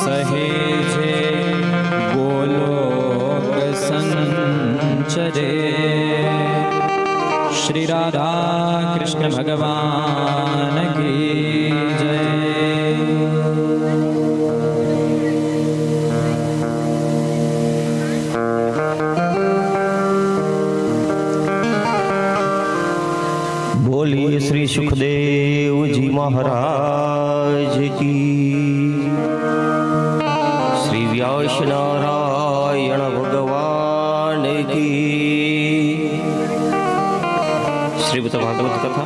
સહેજે ગોલોક સંચરે. શ્રી રાધા કૃષ્ણ ભગવાન કી જય. बोलिए श्री सुखदेव जी महाराज की, श्री व्यास नारायण भगवान की. श्रीमद् भागवत कथा,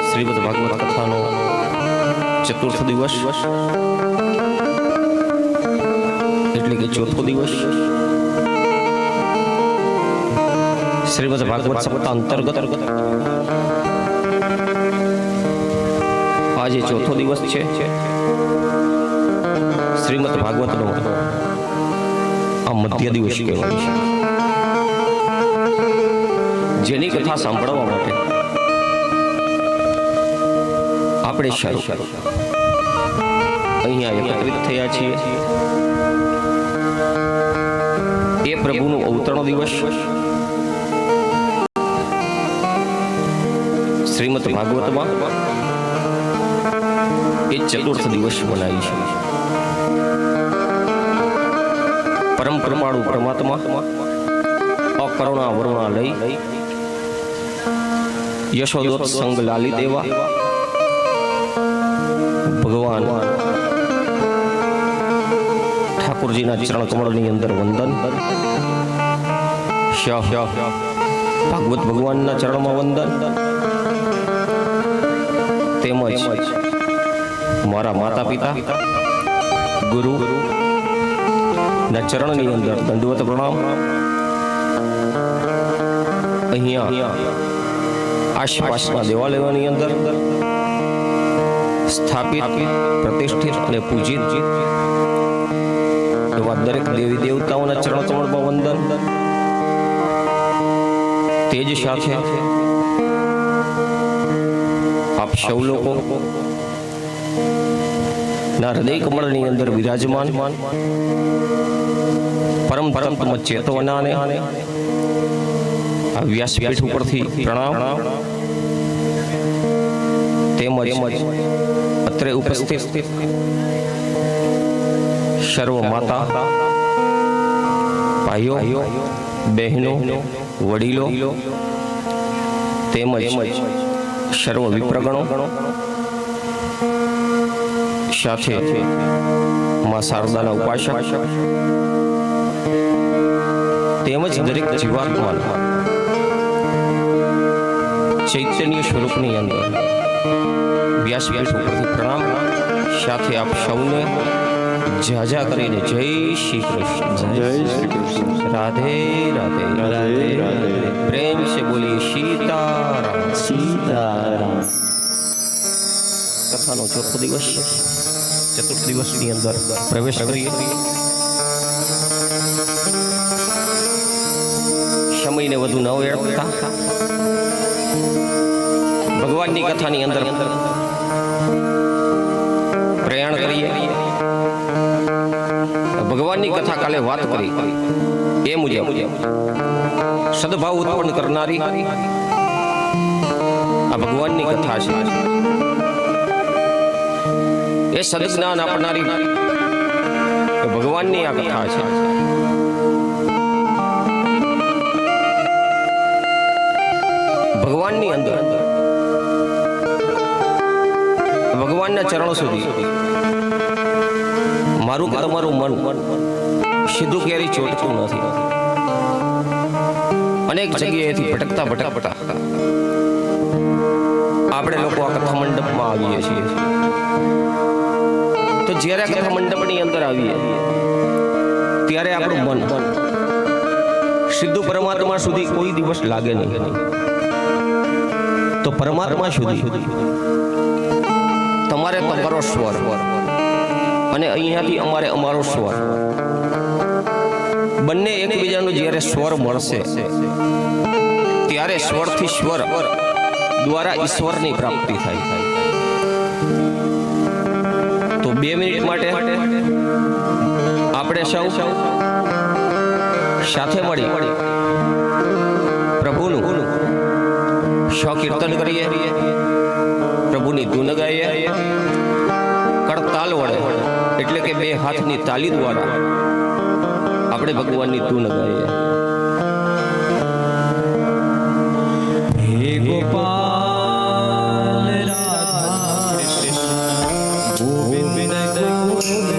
श्रीमद् भागवत कथा नो चतुर्थ दिवस એટલે કે ચોથો દિવસ. શ્રીમદ્ ભાગવત સપ્તાહ અંતર્ગત આજે ચોથો દિવસ છે. શ્રીમદ્ ભાગવતનો આ મધ્ય દિવસ કહેવાય છે, જેની કથા સાંભળવા માટે આપણે અહીંયા એકત્રિત થયા છીએ. એ પ્રભુનો અવતરણો દિવસ શ્રીમદ્ ભાગવતમાં એ ચતુર્થ દિવસ મનાય છે. પરમ કૃપાળુ પરમાત્મા અકરુણા વરુણા લઈ યશોદોત સંગ લાલી દેવા ભગવાન ઠાકોરજીના ચરણ કમળની અંદર વંદન, ભાગવત ભગવાનના ચરણમાં વંદન, તેમજ મારા માતા પિતા ગુરુ ના ચરણની અંદર દંડવત પ્રણામ. અહીંયા આસપાસના દેવાલયોની અંદર સ્થાપિત, પ્રતિષ્ઠિત અને પૂજિત એવા દરેક દેવી દેવતાઓના ચરણ કમળમાં વંદન. તે જ સાથે આપ સૌ લોકો ના હૃદય કમળની અંદર વિરાજમાન પરમ તત્વ ચેતવનાને આ વ્યાસપીઠ ઉપરથી પ્રણામ. તેમજ અત્રે ઉપસ્થિત સર્વ માતા ભાઈઓ બહેનો વડીલો તેમજ સર્વ વિપ્રગણો સાથે માં શારદાના ઉપાસક તેમજ દરેક જીવાત્માન ચૈતન્ય સ્વરૂપની અંદર વ્યાસપીઠ ઉપરથી પ્રણામ. સાથે આપ સૌને જાજા કરીને જય શ્રી કૃષ્ણ. જય શ્રી કૃષ્ણ. રાધે રાધે રાધે રાધે. પ્રેમ से બોલીએ સીતારામ સીતારામ. કથાનો ચોથો દિવસ ચતુર્થ દિવસની અંદર પ્રવેશ કરીએ. સમયને વધુ ન વેડફતા ભગવાનની કથાની અંદર પ્રયાણ કરીએ. ભગવાનની કથા કાલે વાત કરી એ મુજબ સદભાવ ઉત્પન્ન કરનારી આ ભગવાનની કથા છે. એ સદજ્ઞાન આપનારી ભગવાનની આ કથા છે. ભગવાનની અંદર ભગવાનના ચરણો સુધી મારું કે તમારું મન સીધું ક્યારેય ચોટતું નથી. અનેક જગ્યાએથી ભટકતા ભટકતા આપણે લોકો આ કથા મંડપમાં આવીએ છીએ. તો જ્યારે આ કથા મંડપની અંદર આવીએ ત્યારે આપણું મન સીધું પરમાત્મા સુધી કોઈ દિવસ લાગે નહીં. તો પરમાત્મા સુધી તમારે તમારો સ્વર અને અહીંયાથી અમારે અમારો સ્વર બંને એકબીજાનો જ્યારે સ્વર મળશે ત્યારે સ્વરથી સ્વર દ્વારા ઈશ્વરની પ્રાપ્તિ થાય. સૌ સાથે મળી પ્રભુનું કીર્તન કરીએ, પ્રભુની ધૂન ગાઈએ, કરતાલ વડે એટલે કે બે હાથની તાલી દ્વારા આપણે ભગવાનની ધૂન ગાઈએ. હે ગોપાલ રાધા કૃષ્ણ ગોવિંદ ગોવિંદ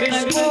Krishna